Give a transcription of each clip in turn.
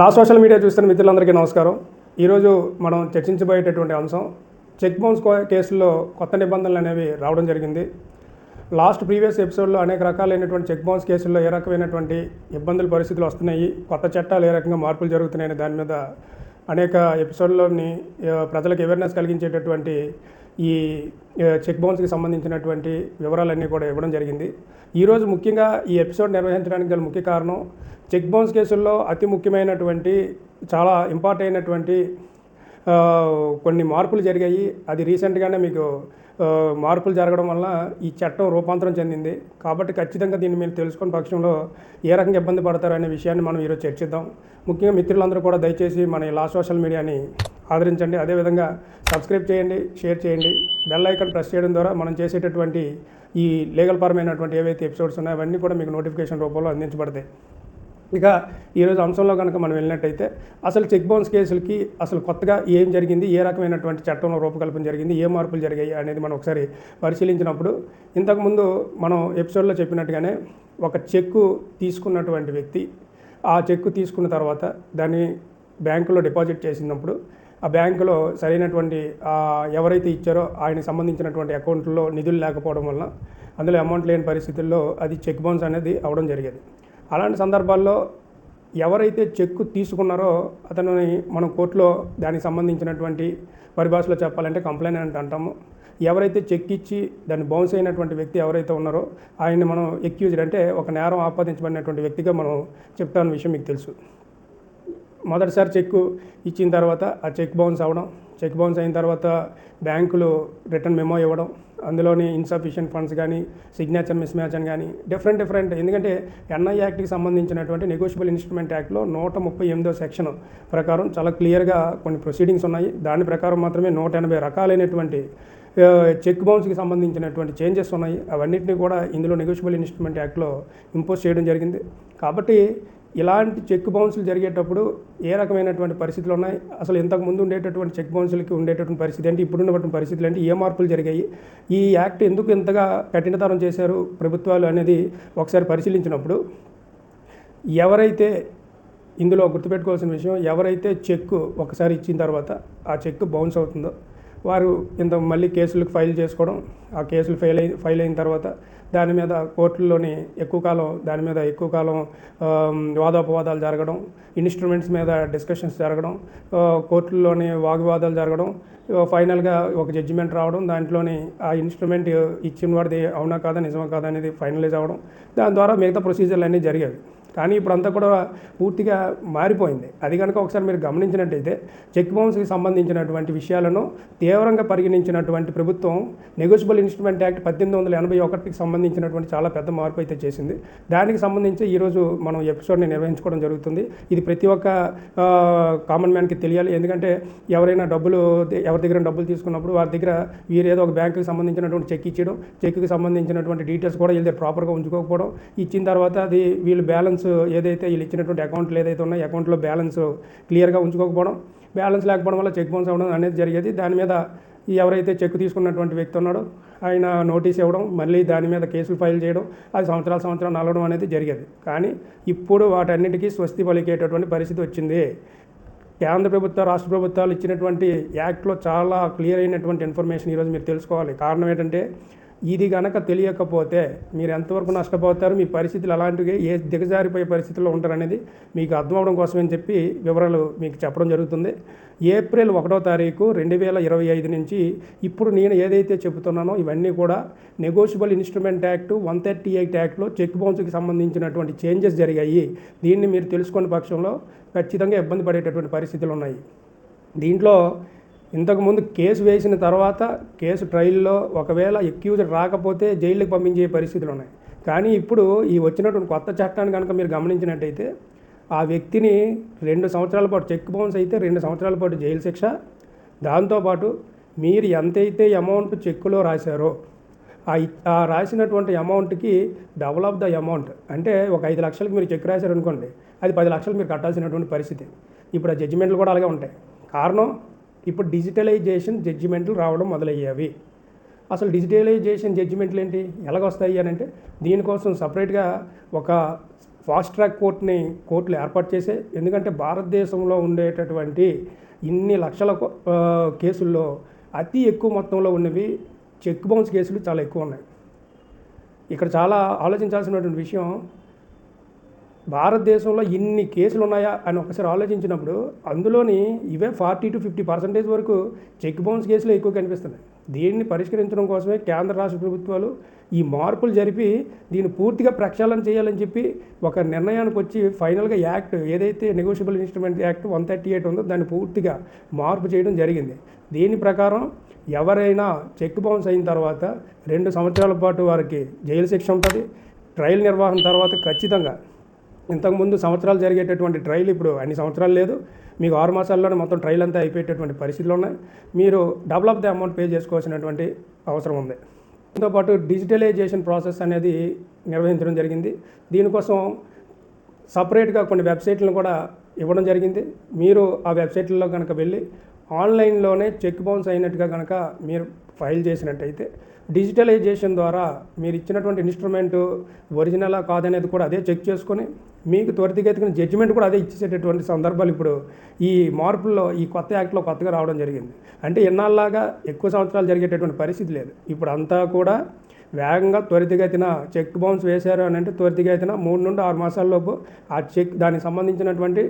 లా social media చూస్తున్న మిత్రులందరికీ నమస్కారం. ఈరోజు మనం చర్చించబోయేటటువంటి అంశం చెక్ బౌన్స్ కేసుల్లో కొత్త నిబంధనలు అనేవి రావడం జరిగింది. ప్రీవియస్ ఎపిసోడ్లో అనేక రకాలైనటువంటి చెక్ బౌన్స్ కేసుల్లో ఏ రకమైనటువంటి ఇబ్బందుల పరిస్థితులు వస్తున్నాయి, కొత్త చట్టాలు ఏ రకంగా మార్పులు జరుగుతున్నాయనే దాని మీద అనేక ఎపిసోడ్లోని ప్రజలకు అవేర్నెస్ కలిగించేటటువంటి ఈ చెక్ బౌన్స్కి సంబంధించినటువంటి వివరాలన్నీ కూడా ఇవ్వడం జరిగింది. ఈరోజు ముఖ్యంగా ఈ ఎపిసోడ్ నిర్వహించడానికి గల ముఖ్య కారణం చెక్ బౌన్స్ కేసుల్లో అతి ముఖ్యమైనటువంటి చాలా ఇంపార్టెంట్ అయినటువంటి కొన్ని మార్పులు జరిగాయి. అది రీసెంట్గానే మీకు మార్పులు జరగడం వల్ల ఈ చట్టం రూపాంతరం చెందింది. కాబట్టి ఖచ్చితంగా దీన్ని మీరు తెలుసుకున్న పక్షంలో ఏ రకంగా ఇబ్బంది పడతారు అనే విషయాన్ని మనం ఈరోజు చర్చిద్దాం. ముఖ్యంగా మిత్రులందరూ కూడా దయచేసి మన లా సోషల్ మీడియాని ఆదరించండి. అదేవిధంగా సబ్స్క్రైబ్ చేయండి, షేర్ చేయండి, బెల్ ఐకాన్ ప్రెస్ చేయడం ద్వారా మనం చేసేటటువంటి ఈ లీగల్ పరమైనటువంటి ఏవైతే ఎపిసోడ్స్ ఉన్నాయో అవన్నీ కూడా మీకు నోటిఫికేషన్ రూపంలో అందించబడతాయి. ఇక ఈరోజు అంశంలో కనుక మనం వెళ్ళినట్టయితే అసలు చెక్ బౌన్స్ కేసులకి అసలు కొత్తగా ఏం జరిగింది, ఏ రకమైనటువంటి చట్టంలో రూపకల్పన జరిగింది, ఏ మార్పులు జరిగాయి అనేది మనం ఒకసారి పరిశీలించినప్పుడు ఇంతకుముందు మనం ఎపిసోడ్లో చెప్పినట్టుగానే ఒక చెక్కు తీసుకున్నటువంటి వ్యక్తి ఆ చెక్కు తీసుకున్న తర్వాత దాన్ని బ్యాంకులో డిపాజిట్ చేసినప్పుడు ఆ బ్యాంకులో సరైనటువంటి ఎవరైతే ఇచ్చారో ఆయనకు సంబంధించినటువంటి అకౌంట్లో నిధులు లేకపోవడం వల్ల అందులో అమౌంట్ లేని పరిస్థితుల్లో అది చెక్ బౌన్స్ అనేది అవడం జరిగేది. అలాంటి సందర్భాల్లో ఎవరైతే చెక్కు తీసుకున్నారో అతనిని మనం కోర్టులో దానికి సంబంధించినటువంటి పరిభాషలో చెప్పాలంటే కంప్లైంట్ అంటాము. ఎవరైతే చెక్ ఇచ్చి దాన్ని బౌన్స్ అయినటువంటి వ్యక్తి ఎవరైతే ఉన్నారో ఆయన్ని మనం ఎక్యూజ్డ్ అంటే ఒక నేరం ఆపాదించబడినటువంటి వ్యక్తిగా మనం చెప్తాన్న విషయం మీకు తెలుసు. మొదటిసారి చెక్కు ఇచ్చిన తర్వాత ఆ చెక్ బౌన్స్ అవ్వడం, చెక్ బౌన్స్ అయిన తర్వాత బ్యాంకులు రిటర్న్ మెమో ఇవ్వడం, అందులోని ఇన్సఫిషియెంట్ ఫండ్స్ కానీ సిగ్నేచర్ మిస్ మ్యాచ్ అని కానీ డిఫరెంట్ ఎందుకంటే ఎన్ఐ యాక్ట్కి సంబంధించినటువంటి నెగోషియబుల్ ఇన్స్ట్రుమెంట్ యాక్ట్లో 138వ సెక్షన్ ప్రకారం చాలా క్లియర్గా కొన్ని ప్రొసీడింగ్స్ ఉన్నాయి. దాని ప్రకారం మాత్రమే 180 రకాలైనటువంటి చెక్ బౌన్స్కి సంబంధించినటువంటి చేంజెస్ ఉన్నాయి. అవన్నింటినీ కూడా ఇందులో నెగోషియబుల్ ఇన్స్ట్రుమెంట్ యాక్ట్లో ఇంపోజ్ చేయడం జరిగింది. కాబట్టి ఇలాంటి చెక్ బౌన్స్లు జరిగేటప్పుడు ఏ రకమైనటువంటి పరిస్థితులు ఉన్నాయి, అసలు ఇంతకుముందు ఉండేటటువంటి చెక్ బౌన్స్లకి ఉండేటటువంటి పరిస్థితి ఏంటి, ఇప్పుడున్నటువంటి పరిస్థితులు ఏంటి, ఏ మార్పులు జరిగాయి, ఈ యాక్ట్ ఎందుకు ఇంతగా కఠినతరం చేశారు ప్రభుత్వాలు అనేది ఒకసారి పరిశీలించినప్పుడు ఎవరైతే ఇందులో గుర్తుపెట్టుకోవాల్సిన విషయం, ఎవరైతే చెక్కు ఒకసారి ఇచ్చిన తర్వాత ఆ చెక్కు బౌన్స్ అవుతుందో వారు మళ్ళీ కేసులకు ఫైల్ చేసుకోవడం, ఆ కేసులు ఫైల్ అయిన తర్వాత దాని మీద కోర్టుల్లోని ఎక్కువ కాలం వాదోపవాదాలు జరగడం, ఇన్స్ట్రుమెంట్స్ మీద డిస్కషన్స్ జరగడం, కోర్టుల్లోని వాగ్వాదాలు జరగడం, ఫైనల్గా ఒక జడ్జిమెంట్ రావడం, దాంట్లోని ఆ ఇన్స్ట్రుమెంట్ ఇచ్చిన వాడిది అవునా కాదా నిజమా కాదా అనేది ఫైనలైజ్ అవ్వడం, దాని ద్వారా మిగతా ప్రొసీజర్లు అన్నీ జరిగేవి. కానీ ఇప్పుడంతా కూడా పూర్తిగా మారిపోయింది. అది కనుక ఒకసారి మీరు గమనించినట్టయితే చెక్ బౌన్స్కి సంబంధించినటువంటి విషయాలను తీవ్రంగా పరిగణించినటువంటి ప్రభుత్వం నెగోషియబుల్ ఇన్స్ట్రుమెంట్ యాక్ట్ 1881కి సంబంధించినటువంటి చాలా పెద్ద మార్పు అయితే చేసింది. దానికి సంబంధించి ఈరోజు మనం ఎపిసోడ్ని నిర్వహించుకోవడం జరుగుతుంది. ఇది ప్రతి ఒక్క కామన్ మ్యాన్కి తెలియాలి. ఎందుకంటే ఎవరైనా ఎవరి దగ్గర డబ్బులు తీసుకున్నప్పుడు వారి దగ్గర వీరేదో ఒక బ్యాంకుకి సంబంధించినటువంటి చెక్ ఇచ్చడం, చెక్కి సంబంధించినటువంటి డీటెయిల్స్ కూడా వీళ్ళ ప్రాపర్గా ఉంచుకోకపోవడం, ఇచ్చిన తర్వాత అది వీళ్ళు బ్యాలెన్స్ ఏదైతే వీళ్ళు ఇచ్చినటువంటి అకౌంట్లు ఏదైతే ఉన్నాయో అకౌంట్లో బ్యాలెన్స్ క్లియర్గా ఉంచుకోకపోవడం, బ్యాలెన్స్ లేకపోవడం వల్ల చెక్ బౌన్స్ అవ్వడం అనేది జరిగేది. దాని మీద ఎవరైతే చెక్ తీసుకున్నటువంటి వ్యక్తి ఉన్నాడో ఆయన నోటీస్ ఇవ్వడం, మళ్ళీ దాని మీద కేసులు ఫైల్ చేయడం, అది సంవత్సరాలు నలవడం అనేది జరిగేది. కానీ ఇప్పుడు వాటన్నిటికీ స్వస్తి పలికేటటువంటి పరిస్థితి వచ్చింది. కేంద్ర ప్రభుత్వ రాష్ట్ర ప్రభుత్వాలు ఇచ్చినటువంటి యాక్ట్లో చాలా క్లియర్ అయినటువంటి ఇన్ఫర్మేషన్ ఈరోజు మీరు తెలుసుకోవాలి. కారణం ఏంటంటే ఇది కనుక తెలియకపోతే మీరు ఎంతవరకు నష్టపోతారు, మీ పరిస్థితులు అలాంటివి ఏ దిగజారిపోయే పరిస్థితుల్లో ఉంటారనేది మీకు అర్థం అవడం కోసమని చెప్పి వివరాలు మీకు చెప్పడం జరుగుతుంది. ఏప్రిల్ 1వ తారీఖు 2025 నుంచి ఇప్పుడు నేను ఏదైతే చెబుతున్నానో ఇవన్నీ కూడా నెగోషియబుల్ ఇన్స్ట్రుమెంట్ యాక్ట్ 138 యాక్ట్లో చెక్ బౌన్స్కి సంబంధించినటువంటి చేంజెస్ జరిగాయి. దీన్ని మీరు తెలుసుకున్న పక్షంలో ఖచ్చితంగా ఇబ్బంది పడేటటువంటి పరిస్థితులు ఉన్నాయి. దీంట్లో ఇంతకుముందు కేసు వేసిన తర్వాత కేసు ట్రయల్లో ఒకవేళ ఎక్యూజ్డ్ రాకపోతే జైలుకి పంపించే పరిస్థితులు ఉన్నాయి. కానీ ఇప్పుడు ఈ వచ్చినటువంటి కొత్త చట్టాన్ని కనుక మీరు గమనించినట్టయితే ఆ వ్యక్తిని 2 సంవత్సరాల పాటు చెక్ బౌన్స్ అయితే 2 సంవత్సరాల పాటు జైలు శిక్ష, దాంతోపాటు మీరు ఎంతైతే అమౌంట్ చెక్కులో రాశారో ఆ రాసినటువంటి అమౌంట్కి డబుల్ ఆఫ్ ద అమౌంట్ అంటే ఒక 5 లక్షలకి మీరు చెక్ రాశారనుకోండి, అది 10 లక్షలు మీరు కట్టాల్సినటువంటి పరిస్థితి. ఇప్పుడు ఆ జడ్జిమెంట్లు కూడా అలాగే ఉంటాయి. కారణం ఇప్పుడు డిజిటలైజేషన్ జడ్జిమెంట్లు రావడం మొదలయ్యేవి. అసలు డిజిటలైజేషన్ జడ్జిమెంట్లు ఏంటి, ఎలాగొస్తాయి అని అంటే దీనికోసం సపరేట్గా ఒక ఫాస్ట్ ట్రాక్ కోర్టులు ఏర్పాటు చేసే. ఎందుకంటే భారతదేశంలో ఉండేటటువంటి ఇన్ని లక్షల కేసుల్లో అతి ఎక్కువ మొత్తంలో ఉన్నవి చెక్ బౌన్స్ కేసులు చాలా ఎక్కువ ఉన్నాయి. ఇక్కడ చాలా ఆలోచించాల్సినటువంటి విషయం, భారతదేశంలో ఇన్ని కేసులు ఉన్నాయా అని ఒకసారి ఆలోచించినప్పుడు అందులోని ఇవే 40 to 50% వరకు చెక్ బౌన్స్ కేసులు ఎక్కువ కనిపిస్తున్నాయి. దీన్ని పరిష్కరించడం కోసమే కేంద్ర రాష్ట్ర ప్రభుత్వాలు ఈ మార్పులు జరిపి దీన్ని పూర్తిగా ప్రక్షాళన చేయాలని చెప్పి ఒక నిర్ణయానికి వచ్చి ఫైనల్గా యాక్ట్ ఏదైతే నెగోషియబుల్ ఇన్స్ట్రుమెంట్ యాక్ట్ 138 ఉందో దాన్ని పూర్తిగా మార్పు చేయడం జరిగింది. దీని ప్రకారం ఎవరైనా చెక్ బౌన్స్ అయిన తర్వాత 2 సంవత్సరాల పాటు వారికి జైలు శిక్ష ఉంటుంది. ట్రయల్ నిర్వహణ తర్వాత ఖచ్చితంగా ఇంతకుముందు సంవత్సరాలు జరిగేటటువంటి ట్రయల్ ఇప్పుడు అన్ని సంవత్సరాలు లేదు, మీకు 6 మాసాల్లోనే మొత్తం ట్రయల్ అంతా అయిపోయేటటువంటి పరిస్థితులు ఉన్నాయి. మీరు double of the amount pay చేసుకోవాల్సినటువంటి అవసరం ఉంది. దీంతోపాటు డిజిటలైజేషన్ ప్రాసెస్ అనేది నిర్వహించడం జరిగింది. దీనికోసం సపరేట్గా కొన్ని వెబ్సైట్లను కూడా ఇవ్వడం జరిగింది. మీరు ఆ వెబ్సైట్లలో కనుక వెళ్ళి ఆన్లైన్లోనే చెక్ బౌన్స్ అయినట్టుగా కనుక మీరు ఫైల్ చేసినట్టయితే డిజిటలైజేషన్ ద్వారా మీరు ఇచ్చినటువంటి ఇన్స్ట్రుమెంటు ఒరిజినలా కాదనేది కూడా అదే చెక్ చేసుకొని మీకు త్వరితగతిన జడ్జిమెంట్ కూడా అదే ఇచ్చేసేటటువంటి సందర్భాలు ఇప్పుడు ఈ మార్పుల్లో ఈ కొత్త యాక్ట్లో కొత్తగా రావడం జరిగింది. అంటే ఎన్నాళ్ళలాగా ఎక్కువ సంవత్సరాలు జరిగేటటువంటి పరిస్థితి లేదు. ఇప్పుడు అంతా కూడా వేగంగా త్వరితగతిన చెక్ బౌన్స్ వేశారు అని అంటే త్వరితగతిన 3 నుండి 6 మాసాల్లోపు ఆ చెక్ దానికి సంబంధించినటువంటి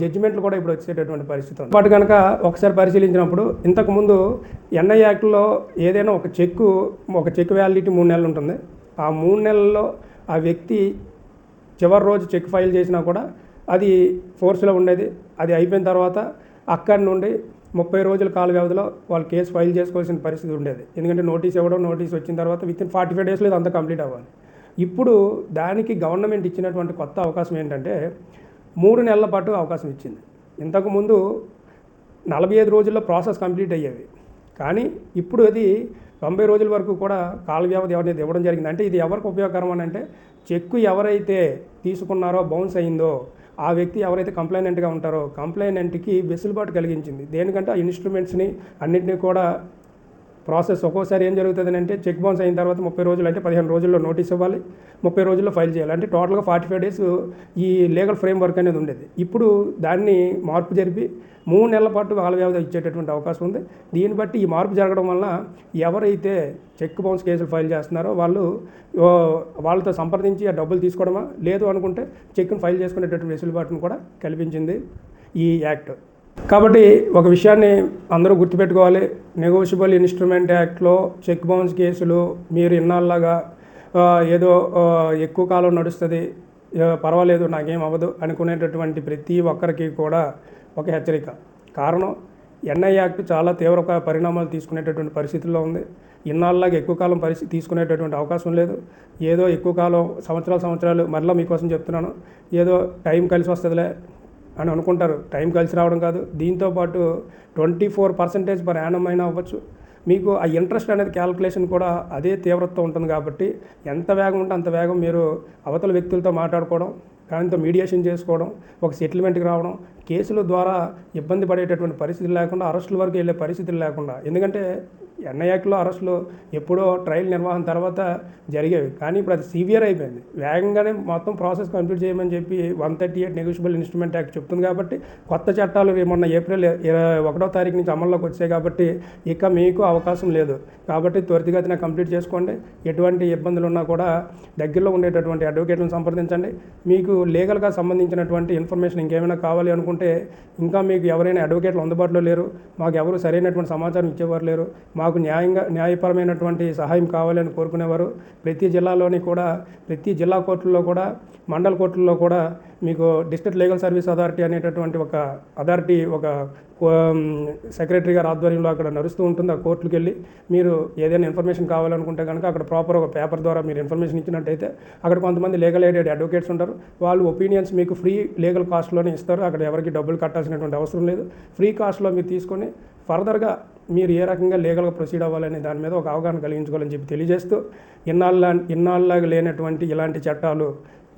జడ్జిమెంట్లు కూడా ఇప్పుడు వచ్చేటటువంటి పరిస్థితి ఉంది. వాటి కనుక ఒకసారి పరిశీలించినప్పుడు ఇంతకుముందు ఎన్ఐ యాక్ట్లో ఏదైనా ఒక చెక్ వ్యాలిడిటీ 3 నెలలు ఉంటుంది. ఆ 3 నెలల్లో ఆ వ్యక్తి చివరి రోజు చెక్ ఫైల్ చేసినా కూడా అది ఫోర్స్లో ఉండేది. అది అయిపోయిన తర్వాత అక్కడి నుండి 30 రోజుల కాల వ్యవధిలో వాళ్ళు కేసు ఫైల్ చేసుకోవాల్సిన పరిస్థితి ఉండేది. ఎందుకంటే నోటీస్ వచ్చిన తర్వాత వితిన్ 45 డేస్లో ఇదంతా కంప్లీట్ అవ్వాలి. ఇప్పుడు దానికి గవర్నమెంట్ ఇచ్చినటువంటి కొత్త అవకాశం ఏంటంటే 3 నెలల పాటు అవకాశం ఇచ్చింది. ఇంతకుముందు 45 రోజుల్లో ప్రాసెస్ కంప్లీట్ అయ్యేవి, కానీ ఇప్పుడు అది 90 రోజుల వరకు కూడా కాల వ్యవధి అనేది ఇవ్వడం జరిగింది. అంటే ఇది ఎవరికి ఉపయోగకరం అని అంటే, చెక్కు ఎవరైతే తీసుకున్నారో బౌన్స్ అయిందో ఆ వ్యక్తి ఎవరైతే కంప్లైనెంట్గా ఉంటారో కంప్లైనెంట్కి వెసులుబాటు కలిగించింది. దేనికంటే ఆ ఇన్స్ట్రుమెంట్స్ని అన్నింటినీ కూడా ప్రాసెస్ ఒక్కోసారి ఏం జరుగుతుంది అంటే చెక్ బౌన్స్ అయిన తర్వాత 30 రోజులు అంటే 15 రోజుల్లో నోటీస్ ఇవ్వాలి, 30 రోజుల్లో ఫైల్ చేయాలి. అంటే టోటల్గా 45 డేస్ ఈ లీగల్ ఫ్రేమ్వర్క్ అనేది ఉండేది. ఇప్పుడు దాన్ని మార్పు జరిపి 3 నెలల పాటు కాల వ్యవధి ఇచ్చేటటువంటి అవకాశం ఉంది. దీన్ని బట్టి ఈ మార్పు జరగడం వలన ఎవరైతే చెక్ బౌన్స్ కేసులు ఫైల్ చేస్తున్నారో వాళ్ళతో సంప్రదించి ఆ డబ్బులు తీసుకోవడమా, లేదు అనుకుంటే చెక్ను ఫైల్ చేసుకునేటటువంటి వెసులుబాటును కూడా కల్పించింది ఈ యాక్ట్. కాబట్టి ఒక విషయాన్ని అందరూ గుర్తుపెట్టుకోవాలి, నెగోషియబుల్ ఇన్స్ట్రుమెంట్ యాక్ట్లో చెక్ బౌన్స్ కేసులు మీరు ఇన్నాళ్ళగా ఏదో ఎక్కువ కాలం నడుస్తుంది, పర్వాలేదు నాకేం అవ్వదు అనుకునేటటువంటి ప్రతి ఒక్కరికి కూడా ఒక హెచ్చరిక. కారణం, ఎన్ఐ యాక్ట్ చాలా తీవ్ర పరిణామాలు తీసుకునేటటువంటి పరిస్థితుల్లో ఉంది. ఇన్నాళ్ళలాగా ఎక్కువ కాలం తీసుకునేటటువంటి అవకాశం లేదు. ఏదో ఎక్కువ కాలం సంవత్సరాలు మరలా మీకోసం చెప్తున్నాను, ఏదో టైం కలిసి వస్తుందిలే అని అనుకుంటారు. టైం కలిసి రావడం కాదు, దీంతోపాటు 24% పర్ యానం అయినా అవ్వచ్చు. మీకు ఆ ఇంట్రెస్ట్ అనేది క్యాల్కులేషన్ కూడా అదే తీవ్రత ఉంటుంది. కాబట్టి ఎంత వేగం ఉంటే అంత వేగం మీరు అవతల వ్యక్తులతో మాట్లాడుకోవడం, దాంతో మీడియేషన్ చేసుకోవడం, ఒక సెటిల్మెంట్కి రావడం, కేసుల ద్వారా ఇబ్బంది పడేటటువంటి పరిస్థితులు లేకుండా, అరెస్టుల వరకు వెళ్ళే పరిస్థితులు లేకుండా. ఎందుకంటే ఎన్ఐ యాక్ట్లో అరెస్టులు ఎప్పుడో ట్రయల్ నిర్వహణ తర్వాత జరిగేవి, కానీ ఇప్పుడు అది సివియర్ అయిపోయింది. వేగంగానే మొత్తం ప్రాసెస్ కంప్లీట్ చేయమని చెప్పి 138 నెగోషియబుల్ ఇన్స్ట్రుమెంట్ యాక్ట్ చెప్తుంది. కాబట్టి కొత్త చట్టాలు మొన్న ఏప్రిల్ 1వ తారీఖు నుంచి అమల్లోకి వచ్చాయి. కాబట్టి ఇక మీకు అవకాశం లేదు. కాబట్టి త్వరితగతిన కంప్లీట్ చేసుకోండి. ఎటువంటి ఇబ్బందులు ఉన్నా కూడా దగ్గరలో ఉండేటటువంటి అడ్వకేట్లను సంప్రదించండి. మీకు లీగల్గా సంబంధించినటువంటి ఇన్ఫర్మేషన్ ఇంకేమైనా కావాలి అనుకుంటే, ఇంకా మీకు ఎవరైనా అడ్వకేట్లు అందుబాటులో లేరు, మాకు ఎవరు సరైనటువంటి సమాచారం ఇచ్చేవారు లేరు, మాకు న్యాయపరమైనటువంటి సహాయం కావాలని కోరుకునేవారు ప్రతి జిల్లాలోని కూడా, ప్రతి జిల్లా కోర్టుల్లో కూడా, మండల కోర్టుల్లో కూడా మీకు డిస్ట్రిక్ట్ లీగల్ సర్వీస్ అథారిటీ అనేటటువంటి ఒక అథారిటీ, ఒక సెక్రటరీ గారి ఆధ్వర్యంలో అక్కడ నడుస్తూ ఉంటుంది. ఆ కోర్టులకు వెళ్ళి మీరు ఏదైనా ఇన్ఫర్మేషన్ కావాలనుకుంటే కనుక అక్కడ ప్రాపర్ ఒక పేపర్ ద్వారా మీరు ఇన్ఫర్మేషన్ ఇచ్చినట్టయితే అక్కడ కొంతమంది లీగల్ ఎయిడెడ్ అడ్వకేట్స్ ఉంటారు. వాళ్ళు ఒపీనియన్స్ మీకు ఫ్రీ లీగల్ కాస్ట్లోనే ఇస్తారు. అక్కడ ఎవరికి డబ్బులు కట్టాల్సినటువంటి అవసరం లేదు. ఫ్రీ కాస్ట్లో మీరు తీసుకొని ఫర్దర్గా మీరు ఏ రకంగా లీగల్గా ప్రొసీడ్ అవ్వాలనే దాని మీద ఒక అవగాహన కలిగించుకోవాలని చెప్పి తెలియజేస్తూ, ఇన్నాళ్ళలాగా లేనటువంటి ఇలాంటి చట్టాలు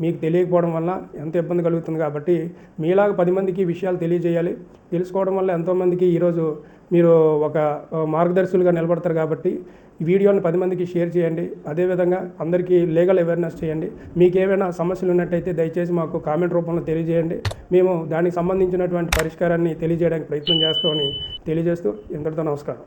మీకు తెలియకపోవడం వల్ల ఎంత ఇబ్బంది కలుగుతుంది. కాబట్టి మీలాగా 10 మందికి విషయాలు తెలియజేయాలి. తెలుసుకోవడం వల్ల ఎంతోమందికి ఈరోజు మీరు ఒక మార్గదర్శులుగా నిలబడతారు కాబట్టి ఈ వీడియోని 10 మందికి షేర్ చేయండి. అదేవిధంగా అందరికీ లీగల్ అవేర్నెస్ చేయండి. మీకు ఏవైనా సమస్యలు ఉన్నట్టయితే దయచేసి మాకు కామెంట్ రూపంలో తెలియజేయండి. మేము దానికి సంబంధించినటువంటి పరిష్కారాన్ని తెలియజేయడానికి ప్రయత్నం చేస్తామని తెలియజేస్తూ ఇంతటితో నమస్కారం.